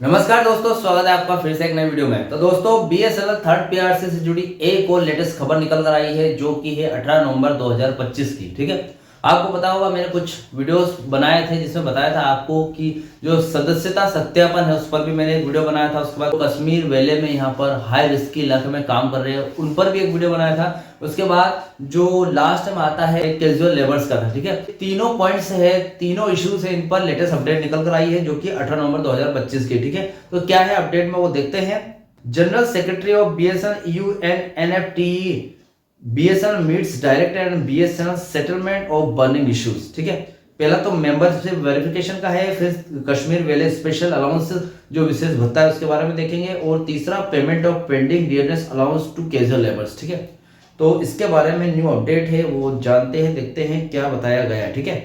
नमस्कार दोस्तों, स्वागत है आपका फिर से एक नई वीडियो में। तो दोस्तों, बीएसएनएल थर्ड पीआरसी से जुड़ी एक और लेटेस्ट खबर निकल कर आई है, जो कि है 18 नवंबर 2025 की। ठीक है, आपको पता होगा मैंने कुछ वीडियोस बनाए थे जिसमें बताया था आपको कि जो सदस्यता सत्यापन है उस पर भी मैंने एक वीडियो बनाया था। उसके बाद कश्मीर वैले में यहाँ पर हाई रिस्क के इलाके में काम कर रहे हैं उन पर भी एक वीडियो बनाया था। उसके बाद जो लास्ट में आता है कैजुअल लेबर्स का था। ठीक है, तीनों पॉइंट्स है, तीनों इश्यूज है, इन पर लेटेस्ट अपडेट निकल कर आई है जो कि 18 नवंबर 2025 की। ठीक है, तो क्या है अपडेट में वो देखते हैं। General secretary of BSNL UNFTE BSNL meets director and BSNL settlement of burning issues. ठीक है, पहला तो मेंबरशिप वेरिफिकेशन का है, फिर कश्मीर वैली स्पेशल अलाउंस जो विशेष भत्ता है उसके बारे में देखेंगे, और तीसरा payment of pending dearness allowance to casual labours. ठीक है, तो इसके बारे में न्यू अपडेट है वो जानते हैं, देखते हैं क्या बताया गया। ठीक है,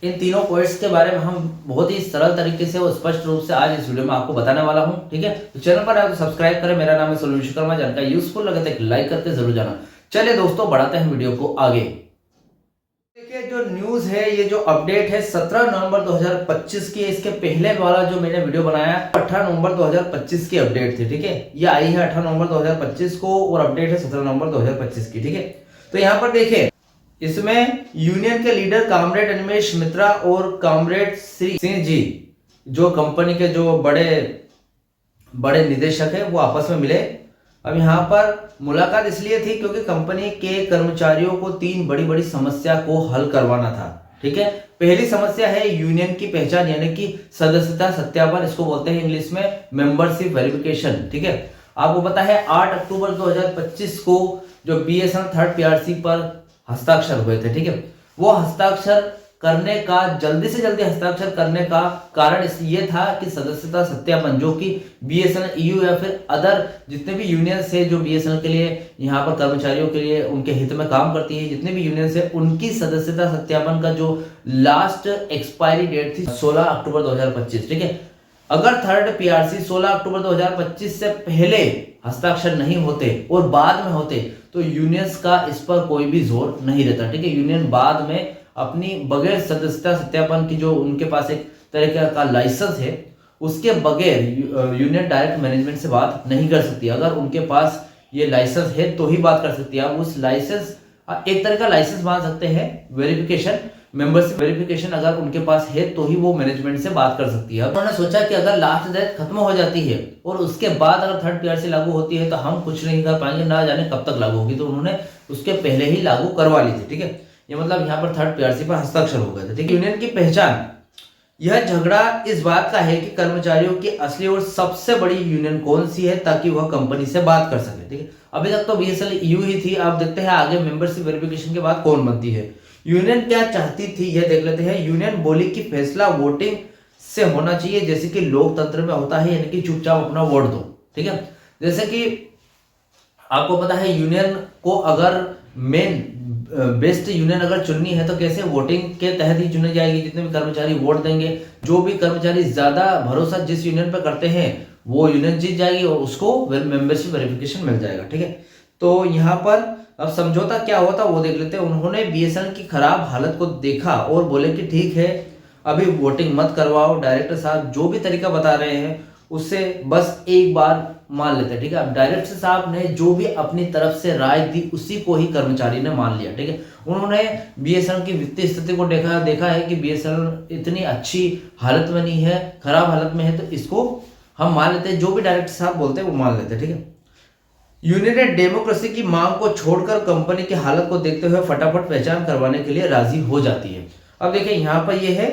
इन तीनों पॉइंट्स के बारे में हम बहुत ही सरल तरीके से और स्पष्ट रूप से आज इस वीडियो में आपको बताने वाला हूं। ठीक है, तो चैनल पर आए तो सब्सक्राइब करें। मेरा नाम है सोनू विश्वकर्मा। जानकारी यूजफुल लगे तो एक लाइक करके जरूर जाना। चलिए दोस्तों, बढ़ाते हैं वीडियो को आगे। देखिए, जो न्यूज है, ये जो अपडेट है 17 नवंबर 2025 की है। इसके पहले वाला जो मैंने वीडियो बनाया 18 नवंबर 2025 की अपडेट थी। ठीक है, ये आई है 18 नवंबर 2025 को और अपडेट है 17 नवंबर 2025 की। ठीक है, तो यहाँ पर देखिए, इसमें यूनियन के लीडर कामरेड अनिमेश मित्रा और कामरेड श्री सिंह जी, जो कंपनी के जो बड़े बड़े निदेशक है, वो आपस में मिले। अब यहाँ पर मुलाकात इसलिए थी क्योंकि कंपनी के कर्मचारियों को तीन बड़ी बड़ी समस्या को हल करवाना था। ठीक है, पहली समस्या है यूनियन की पहचान, यानी कि सदस्यता सत्यापन, इसको बोलते हैं इंग्लिश में मेंबरशिप वेरिफिकेशन। ठीक है, आपको पता है 8 अक्टूबर 2025 को जो बीएसएनएल थर्ड पीआरसी पर हस्ताक्षर हुए थे। ठीक है, वो हस्ताक्षर करने का, जल्दी से जल्दी हस्ताक्षर करने का कारण ये था कि सदस्यता सत्यापन, जो कि बीएसएनएल ईयू या फिर अदर जितने भी यूनियंस है जो बीएसएनएल के लिए यहाँ पर कर्मचारियों के लिए उनके हित में काम करती है, जितने भी यूनियंस है उनकी सदस्यता सत्यापन का जो लास्ट एक्सपायरी डेट थी 16 अक्टूबर 2025। ठीक है, अगर थर्ड पीआरसी 16 अक्टूबर 2025 से पहले हस्ताक्षर नहीं होते और बाद में होते तो यूनियंस का इस पर कोई भी जोर नहीं रहता। ठीक है, यूनियन बाद में अपनी बगैर सदस्यता सत्यापन की जो उनके पास एक तरीके का लाइसेंस है, उसके बगैर यूनियन डायरेक्ट मैनेजमेंट से बात नहीं कर सकती। अगर उनके पास ये लाइसेंस है तो ही बात कर सकती है। आप उस लाइसेंस, एक तरह का लाइसेंस मान सकते हैं वेरिफिकेशन, मेंबरशिप वेरिफिकेशन अगर उनके पास है तो ही वो मैनेजमेंट से बात कर सकती है। उन्होंने सोचा कि अगर लास्ट डेट खत्म हो जाती है और उसके बाद अगर थर्ड पीआरसी लागू होती है तो हम कुछ नहीं कर पाएंगे, ना जाने कब तक लागू होगी, तो उन्होंने उसके पहले ही लागू करवा ली थी। ठीक है, ये मतलब यहाँ पर थर्ड पीआरसी पर हस्ताक्षर हो गए थे। ठीक है, यूनियन की पहचान, यह झगड़ा इस बात का है कि कर्मचारियों की असली और सबसे बड़ी यूनियन कौन सी है, ताकि वह कंपनी से बात कर सके। ठीक है, अभी तक तो बीएसएनएल ईयू ही थी। आप देखते हैं आगे मेंबरशिप वेरिफिकेशन के बाद कौन बनती है। यूनियन क्या चाहती थी यह देख लेते हैं। यूनियन बोली कि फैसला वोटिंग से होना चाहिए, जैसे कि लोकतंत्र में होता है, यानी कि चुपचाप अपना वोट दो। ठीक है, जैसे कि आपको पता है यूनियन को अगर मेन बेस्ट यूनियन अगर चुननी है तो कैसे, वोटिंग के तहत ही चुनी जाएगी। जितने भी कर्मचारी वोट देंगे, जो भी कर्मचारी ज्यादा भरोसा जिस यूनियन पर करते हैं वो यूनियन जीत जाएगी और उसको मेंबरशिप वेरिफिकेशन मिल जाएगा। ठीक है, तो यहाँ पर अब समझौता क्या होता वो देख लेते हैं। उन्होंने बीएसएनएल की खराब हालत को देखा और बोले कि ठीक है, अभी वोटिंग मत करवाओ, डायरेक्टर साहब जो भी तरीका बता रहे हैं उससे बस एक बार मान लेते हैं। ठीक है, अब डायरेक्टर साहब ने जो भी अपनी तरफ से राय दी उसी को ही कर्मचारी ने मान लिया। ठीक है, उन्होंने बीएसएनएल की वित्तीय स्थिति को देखा है कि बीएसएनएल इतनी अच्छी हालत में नहीं है, खराब हालत में है, तो इसको हम मान लेते हैं, जो भी डायरेक्टर साहब बोलते हैं वो मान लेते हैं। ठीक है, यूनियन ने डेमोक्रेसी की मांग को छोड़कर कंपनी की हालत को देखते हुए फटाफट पहचान करवाने के लिए राजी हो जाती है। अब देखिए, यहाँ पर यह है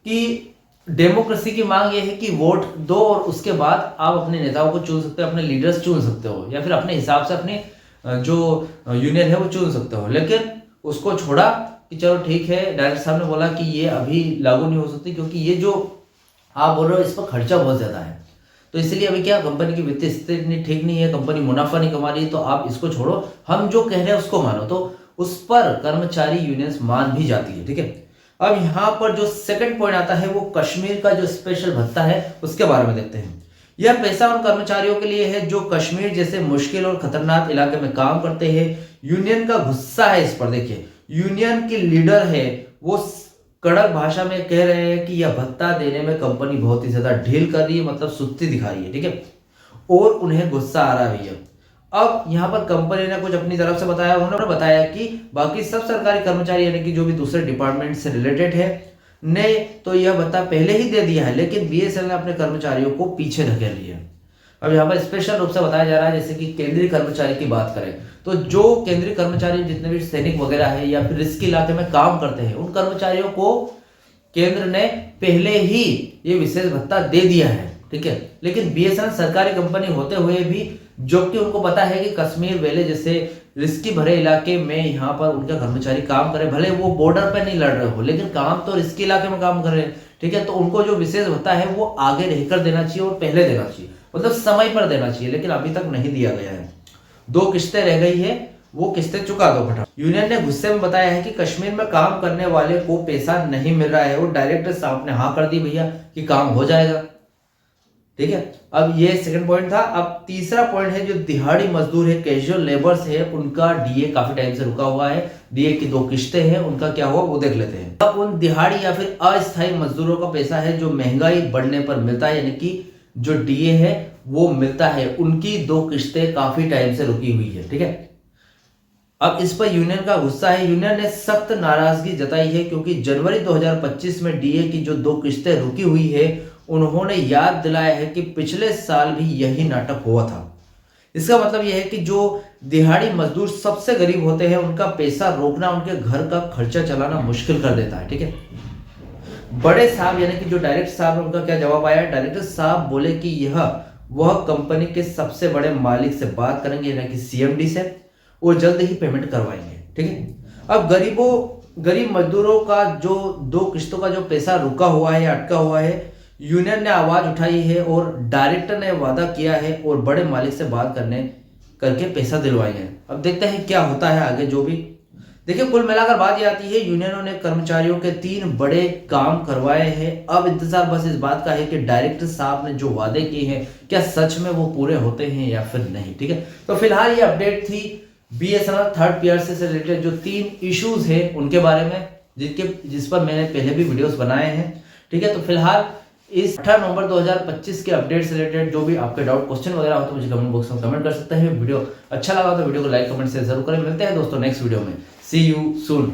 कि डेमोक्रेसी की मांग ये है कि वोट दो और उसके बाद आप अपने नेताओं को चुन सकते हो, अपने लीडर्स चुन सकते हो, या फिर अपने हिसाब से अपने जो यूनियन है वो चुन सकते हो। लेकिन उसको छोड़ा कि चलो ठीक है, डायरेक्टर साहब ने बोला कि ये अभी लागू नहीं हो सकती क्योंकि ये जो आप बोल रहे हो इस पर खर्चा बहुत ज्यादा है, तो इसलिए अभी क्या, कंपनी की वित्तीय स्थिति इतनी ठीक नहीं है, कंपनी मुनाफा नहीं कमा रही, तो आप इसको छोड़ो, हम जो कह रहे हैं उसको मानो। तो उस पर कर्मचारी यूनियंस मान भी जाती है। ठीक है, अब यहाँ पर जो सेकंड पॉइंट आता है वो कश्मीर का जो स्पेशल भत्ता है उसके बारे में देखते हैं। यह पैसा उन कर्मचारियों के लिए है जो कश्मीर जैसे मुश्किल और खतरनाक इलाके में काम करते हैं। यूनियन का गुस्सा है इस पर। देखिए, यूनियन की लीडर है वो कड़क भाषा में कह रहे हैं कि यह भत्ता देने में कंपनी बहुत ही ज्यादा ढील कर रही है, मतलब सुस्ती दिखा रही है, ठीक है, और उन्हें गुस्सा आ रहा है भैया। अब यहाँ पर कंपनी ने कुछ अपनी तरफ से बताया, उन्होंने बताया कि बाकी सब सरकारी कर्मचारी यानी कि जो भी दूसरे डिपार्टमेंट से रिलेटेड है ने तो यह भत्ता पहले ही दे दिया है, लेकिन बीएसएल ने अपने कर्मचारियों को पीछे धकेल लिया। अब यहाँ पर स्पेशल रूप से बताया जा रहा है, जैसे कि केंद्रीय कर्मचारी की बात करें तो जो केंद्रीय कर्मचारी जितने भी सैनिक वगैरह है या फिर रिस्क इलाके में काम करते हैं, उन कर्मचारियों को केंद्र ने पहले ही ये विशेष भत्ता दे दिया है, ठीक है। लेकिन बीएसएनएल सरकारी कंपनी होते हुए भी, जबकि उनको पता है कि कश्मीर वैली जैसे रिस्की भरे इलाके में यहाँ पर उनके कर्मचारी काम करे, भले वो बॉर्डर पे नहीं लड़ रहे हो, लेकिन काम तो रिस्की इलाके में काम कर रहे हैं, ठीक है। तो उनको जो विशेष भत्ता है वो आगे रहकर देना चाहिए और पहले देना चाहिए, मतलब समय पर देना चाहिए, लेकिन अभी तक नहीं दिया गया है। 2 किस्तें रह गई है, वो किस्तें चुका दो फटाफट। यूनियन ने गुस्से में बताया है कि कश्मीर में काम करने वाले को पैसा नहीं मिल रहा है और डायरेक्टर साहब ने हाँ कर दी भैया कि काम हो जाएगा, ठीक है। अब ये सेकंड पॉइंट था। अब तीसरा पॉइंट है जो दिहाड़ी मजदूर है, कैजुअल लेबर्स है, उनका डीए काफी टाइम से रुका हुआ है। डीए की 2 किस्तें हैं, उनका क्या हुआ वो देख लेते हैं। अब उन दिहाड़ी या फिर अस्थायी मजदूरों का पैसा है जो महंगाई बढ़ने पर मिलता है, यानी कि जो डीए है वो मिलता है, उनकी 2 किस्तें काफी टाइम से रुकी हुई है, ठीक है। अब इस पर यूनियन का गुस्सा है, यूनियन ने सख्त नाराजगी जताई है क्योंकि जनवरी 2025 में डीए की जो 2 किस्तें रुकी हुई है, उन्होंने याद दिलाया है कि पिछले साल भी यही नाटक हुआ था। इसका मतलब यह है कि जो दिहाड़ी मजदूर सबसे गरीब होते हैं, उनका पैसा रोकना उनके घर का खर्चा चलाना मुश्किल कर देता है, ठीक है। बड़े साहब यानी कि जो डायरेक्टर साहब है, उनका क्या जवाब आया? डायरेक्टर साहब बोले कि यह वह कंपनी के सबसे बड़े मालिक से बात करेंगे, यानी कि सीएमडी से, और जल्द ही पेमेंट करवाएंगे, ठीक है। अब गरीब मजदूरों का जो 2 किस्तों का जो पैसा रुका हुआ है, अटका हुआ है, यूनियन ने आवाज उठाई है और डायरेक्टर ने वादा किया है और बड़े मालिक से बात करके पैसा दिलवाएंगे। अब देखते हैं क्या होता है आगे। जो भी देखिए, कुल मिलाकर बात ये आती है, यूनियनों ने कर्मचारियों के 3 बड़े काम करवाए हैं। अब इंतजार बस इस बात का है कि डायरेक्टर साहब ने जो वादे किए हैं क्या सच में वो पूरे होते हैं या फिर नहीं, ठीक है। तो फिलहाल ये अपडेट थी बीएसएनएल थर्ड पीआरसी से रिलेटेड जो 3 इश्यूज है उनके बारे में, जिस पर मैंने पहले भी वीडियोस बनाए हैं, ठीक है। तो फिलहाल इस 18 नवंबर 2025 के अपडेट से रिलेटेड जो भी आपके डाउट क्वेश्चन वगैरह हो तो मुझे कमेंट बॉक्स में कमेंट कर सकते हैं। वीडियो अच्छा लगा तो वीडियो को लाइक कमेंट से जरूर करें। मिलते हैं दोस्तों नेक्स्ट वीडियो में। सी यू सून।